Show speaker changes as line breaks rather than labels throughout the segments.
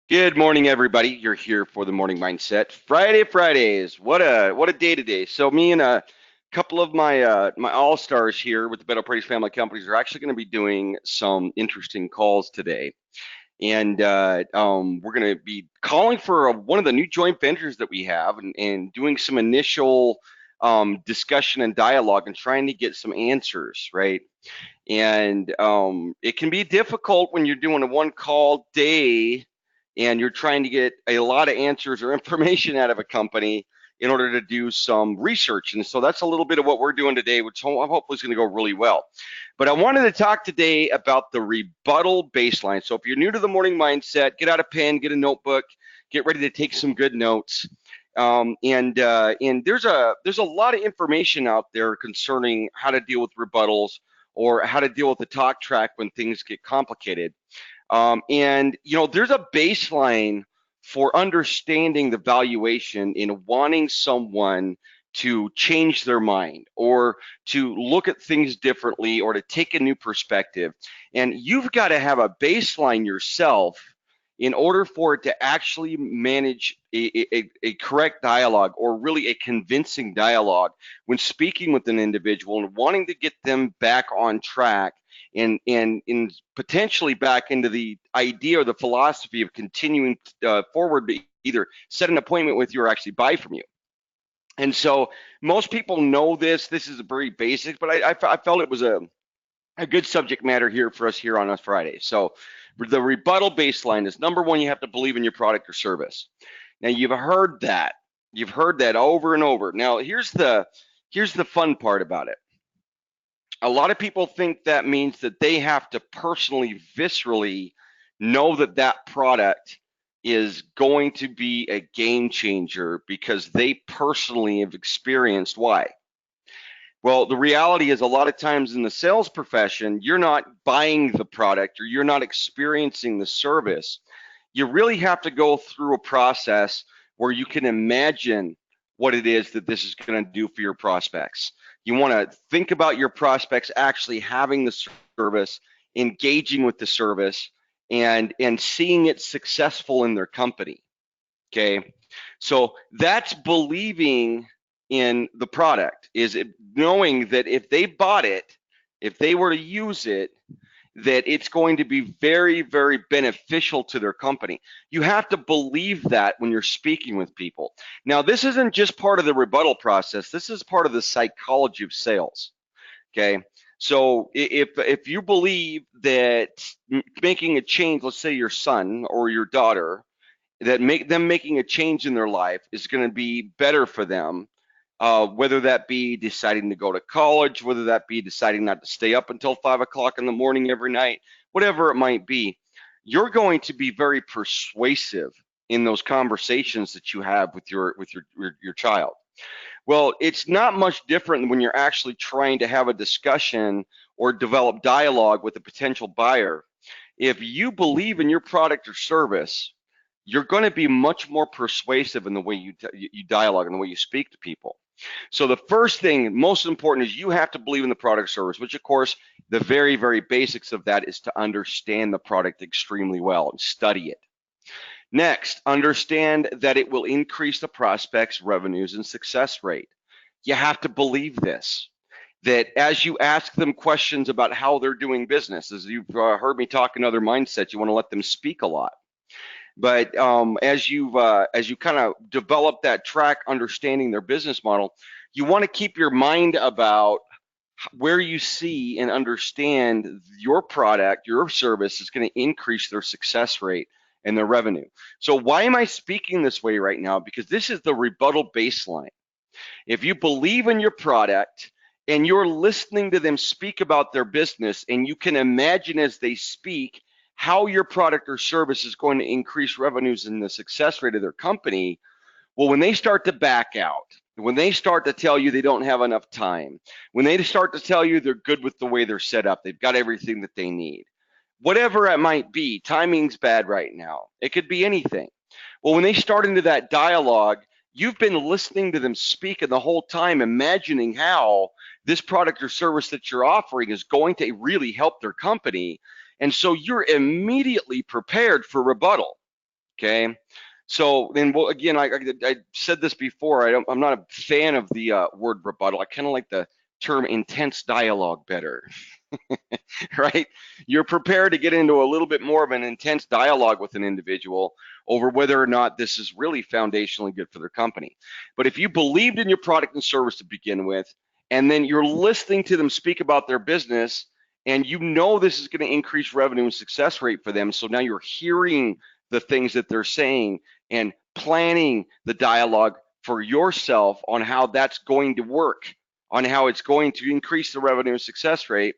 Good morning, everybody. You're here for the Morning Mindset. Fridays. What a day today. So me and a couple of my all-stars here with the betoparedes family companies are actually going to be doing some interesting calls today. And we're going to be calling for one of the new joint ventures that we have and doing some initial discussion and dialogue and trying to get some answers, right? And it can be difficult when you're doing a one call day and you're trying to get a lot of answers or information out of a company in order to do some research. And so that's a little bit of what we're doing today, which hopefully is going to go really well. But I wanted to talk today about the rebuttal baseline. So if you're new to the morning mindset, get out a pen, get a notebook, get ready to take some good notes. And there's a lot of information out there concerning how to deal with rebuttals or how to deal with the talk track when things get complicated. And there's a baseline for understanding the valuation in wanting someone to change their mind or to look at things differently or to take a new perspective. And you've got to have a baseline yourself in order for it to actually manage a correct dialogue or really a convincing dialogue when speaking with an individual and wanting to get them back on track and potentially back into the idea or the philosophy of continuing forward to either set an appointment with you or actually buy from you. And so most people know this. This is very basic, but I felt it was a good subject matter here for us here on a Friday. So the rebuttal baseline is number one, you have to believe in your product or service. Now you've heard that. You've heard that over and over. Now here's the fun part about it. A lot of people think that means that they have to personally, viscerally know that that product is going to be a game changer because they personally have experienced why. Well, the reality is a lot of times in the sales profession, you're not buying the product or you're not experiencing the service. You really have to go through a process where you can imagine what it is that this is going to do for your prospects. You want to think about your prospects actually having the service, engaging with the service, and seeing it successful in their company. Okay, so that's believing in the product, is it knowing that if they bought it, if they were to use it, that it's going to be very, very beneficial to their company. You have to believe that when you're speaking with people. Now, this isn't just part of the rebuttal process. This is part of the psychology of sales. Okay. So if you believe that making a change, let's say your son or your daughter, that make them making a change in their life is going to be better for them, whether that be deciding to go to college, whether that be deciding not to stay up until 5 o'clock in the morning every night, whatever it might be, you're going to be very persuasive in those conversations that you have with your child. Well, it's not much different when you're actually trying to have a discussion or develop dialogue with a potential buyer. If you believe in your product or service, you're going to be much more persuasive in the way you dialogue and the way you speak to people. So the first thing, most important, is you have to believe in the product or service, which of course, the very, very basics of that is to understand the product extremely well and study it. Next, understand that it will increase the prospect's revenues and success rate. You have to believe this, that as you ask them questions about how they're doing business, as you've heard me talk in other mindsets, you want to let them speak a lot. But as you kind of develop that track, understanding their business model, you want to keep your mind about where you see and understand your product, your service is going to increase their success rate and their revenue. So why am I speaking this way right now? Because this is the rebuttal baseline. If you believe in your product and you're listening to them speak about their business and you can imagine as they speak how your product or service is going to increase revenues and the success rate of their company, well, when they start to back out, when they start to tell you they don't have enough time, when they start to tell you they're good with the way they're set up, they've got everything that they need, whatever it might be, timing's bad right now. It could be anything. Well, when they start into that dialogue, you've been listening to them speak and the whole time imagining how this product or service that you're offering is going to really help their company. And so you're immediately prepared for rebuttal. Okay. So then, well, again, I said this before. I'm not a fan of the word rebuttal. I kind of like the term intense dialogue better, right? You're prepared to get into a little bit more of an intense dialogue with an individual over whether or not this is really foundationally good for their company. But if you believed in your product and service to begin with, and then you're listening to them speak about their business, and you know this is going to increase revenue and success rate for them, so now you're hearing the things that they're saying and planning the dialogue for yourself on how that's going to work, on how it's going to increase the revenue and success rate.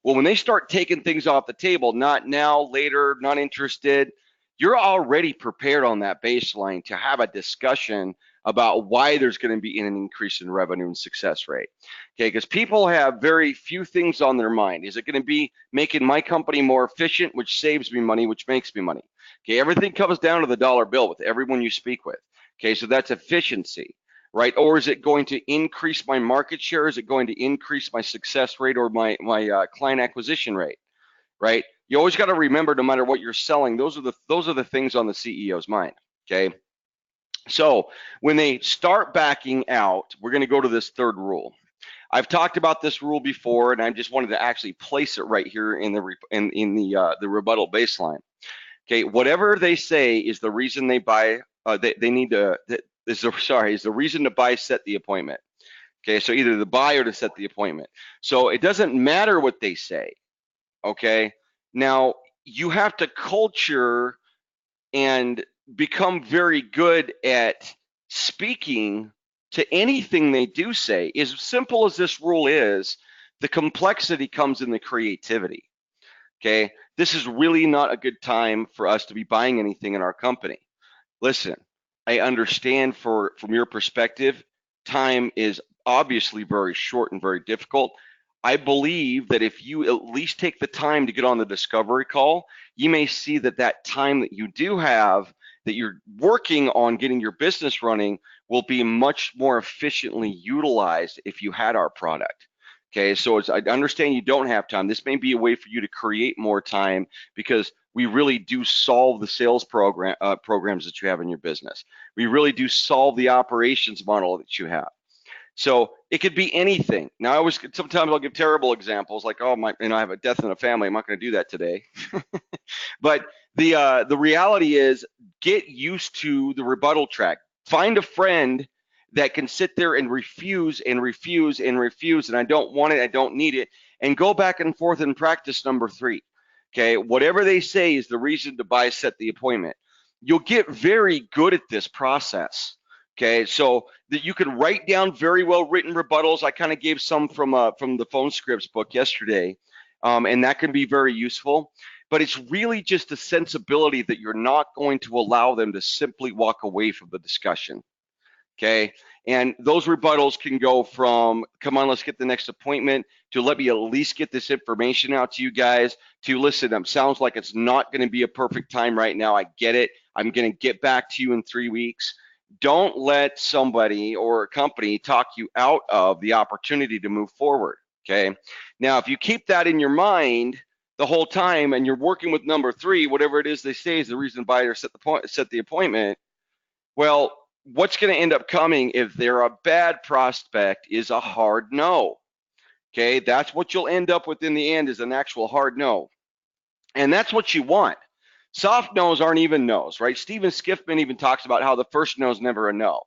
Well, when they start taking things off the table, not now, later, not interested, you're already prepared on that baseline to have a discussion about why there's going to be an increase in revenue and success rate. Okay, because people have very few things on their mind. Is it going to be making my company more efficient, which saves me money, which makes me money? Okay, everything comes down to the dollar bill with everyone you speak with. Okay, so that's efficiency, right? Or is it going to increase my market share? Is it going to increase my success rate or my client acquisition rate, right? You always got to remember, no matter what you're selling, those are the things on the CEO's mind. Okay, so when they start backing out, we're going to go to this third rule. I've talked about this rule before, and I just wanted to actually place it right here in the rebuttal baseline. Okay, whatever they say is the reason they buy. They need to. Is the reason to buy, set the appointment. Okay, so either to buy or to set the appointment. So it doesn't matter what they say. Okay, now you have to culture and become very good at speaking to anything they do say. As simple as this rule is, the complexity comes in the creativity. Okay, this is really not a good time for us to be buying anything in our company. Listen, I understand from your perspective, time is obviously very short and very difficult. I believe that if you at least take the time to get on the discovery call, you may see that that time that you do have, that you're working on getting your business running, will be much more efficiently utilized if you had our product. Okay, so I understand you don't have time. This may be a way for you to create more time because we really do solve the sales programs that you have in your business. We really do solve the operations model that you have. So it could be anything. Now, sometimes I'll give terrible examples, like, oh my, I have a death in the family. I'm not going to do that today. But the reality is, get used to the rebuttal track. Find a friend that can sit there and refuse and refuse and refuse, and I don't want it, I don't need it, and go back and forth and practice number 3. Okay, whatever they say is the reason to buy, set the appointment. You'll get very good at this process. Okay, so that you can write down very well written rebuttals. I kind of gave some from the phone scripts book yesterday, and that can be very useful. But it's really just a sensibility that you're not going to allow them to simply walk away from the discussion. Okay, and those rebuttals can go from, come on, let's get the next appointment, to let me at least get this information out to you guys, to listen, sounds like it's not going to be a perfect time right now. I get it. I'm going to get back to you in 3 weeks. Don't let somebody or a company talk you out of the opportunity to move forward. Okay, now if you keep that in your mind the whole time and you're working with number 3, whatever it is they say is the reason to buy or set the appointment, well, what's going to end up coming if they're a bad prospect is a hard no. Okay, that's what you'll end up with in the end, is an actual hard no. And that's what you want. Soft no's aren't even no's, right? Stephen Skiffman even talks about how the first no is never a no.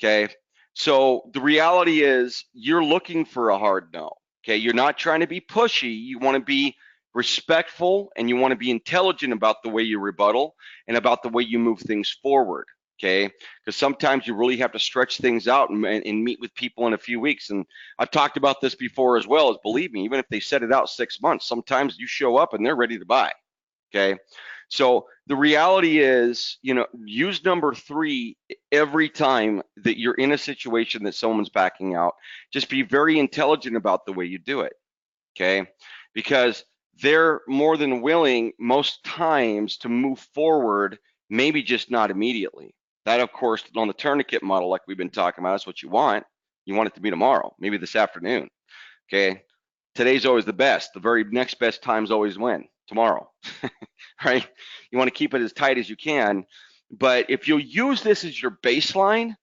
Okay, so the reality is you're looking for a hard no. Okay, you're not trying to be pushy. You want to be respectful and you want to be intelligent about the way you rebuttal and about the way you move things forward. Okay, because sometimes you really have to stretch things out and meet with people in a few weeks. And I've talked about this before as well, as believe me, even if they set it out 6 months, sometimes you show up and they're ready to buy. Okay, so the reality is, use number 3 every time that you're in a situation that someone's backing out. Just be very intelligent about the way you do it. Okay, because they're more than willing most times to move forward, maybe just not immediately. That, of course, on the tourniquet model, like we've been talking about, that's what you want. You want it to be tomorrow, maybe this afternoon. Okay, today's always the best. The very next best time's always when? Tomorrow. right? You want to keep it as tight as you can. But if you'll use this as your baseline,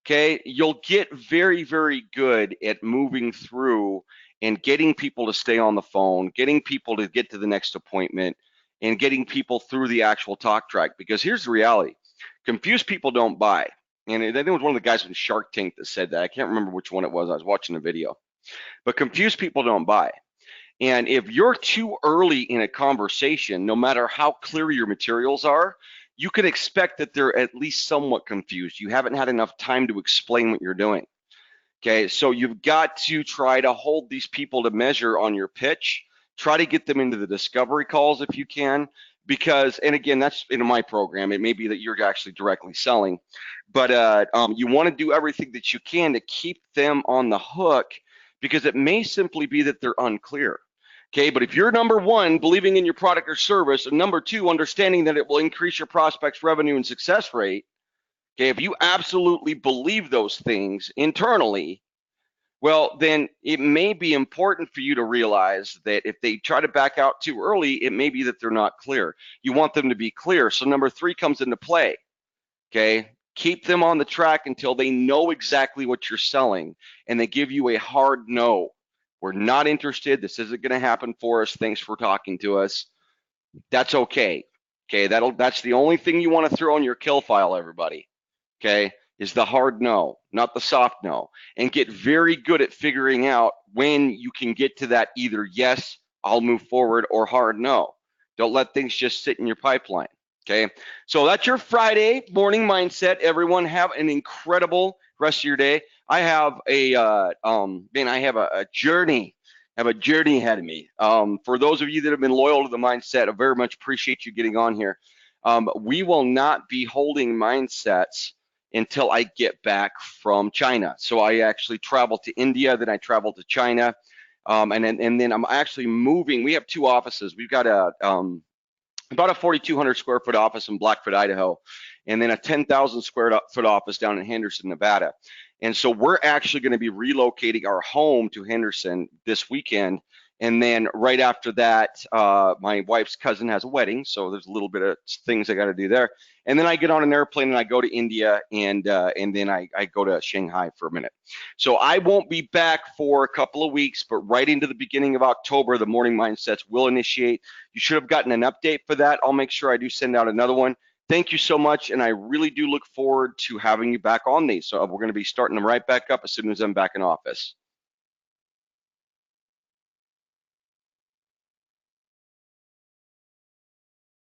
okay, you'll get very, very good at moving through and getting people to stay on the phone, getting people to get to the next appointment, and getting people through the actual talk track. Because here's the reality: confused people don't buy. And I think it was one of the guys from Shark Tank that said that. I can't remember which one it was. I was watching the video. But confused people don't buy. And if you're too early in a conversation, no matter how clear your materials are, you can expect that they're at least somewhat confused. You haven't had enough time to explain what you're doing. Okay, so you've got to try to hold these people to measure on your pitch. Try to get them into the discovery calls if you can, because, and again, that's in my program. It may be that you're actually directly selling, but you want to do everything that you can to keep them on the hook, because it may simply be that they're unclear. Okay, but if you're number one, believing in your product or service, and number two, understanding that it will increase your prospects' revenue and success rate, okay, if you absolutely believe those things internally, well, then it may be important for you to realize that if they try to back out too early, it may be that they're not clear. You want them to be clear. So number three comes into play, okay? Keep them on the track until they know exactly what you're selling and they give you a hard no. We're not interested. This isn't going to happen for us. Thanks for talking to us. That's okay. Okay, that's the only thing you want to throw on your kill file, everybody. Okay, is the hard no, not the soft no. And get very good at figuring out when you can get to that either yes, I'll move forward, or hard no. Don't let things just sit in your pipeline. Okay, so that's your Friday morning mindset. Everyone have an incredible rest of your day. I have a journey. I have a journey ahead of me. For those of you that have been loyal to the mindset, I very much appreciate you getting on here. We will not be holding mindsets until I get back from China. So I actually traveled to India, then I traveled to China, and then I'm actually moving. We have two offices. We've got about a 4,200 square foot office in Blackfoot, Idaho, and then a 10,000 square foot office down in Henderson, Nevada. And so we're actually going to be relocating our home to Henderson this weekend. And then right after that, my wife's cousin has a wedding, so there's a little bit of things I got to do there. And then I get on an airplane and I go to India, and then I go to Shanghai for a minute. So I won't be back for a couple of weeks, but right into the beginning of October, the morning mindsets will initiate. You should have gotten an update for that. I'll make sure I do send out another one. Thank you so much, and I really do look forward to having you back on these. So we're going to be starting them right back up as soon as I'm back in office.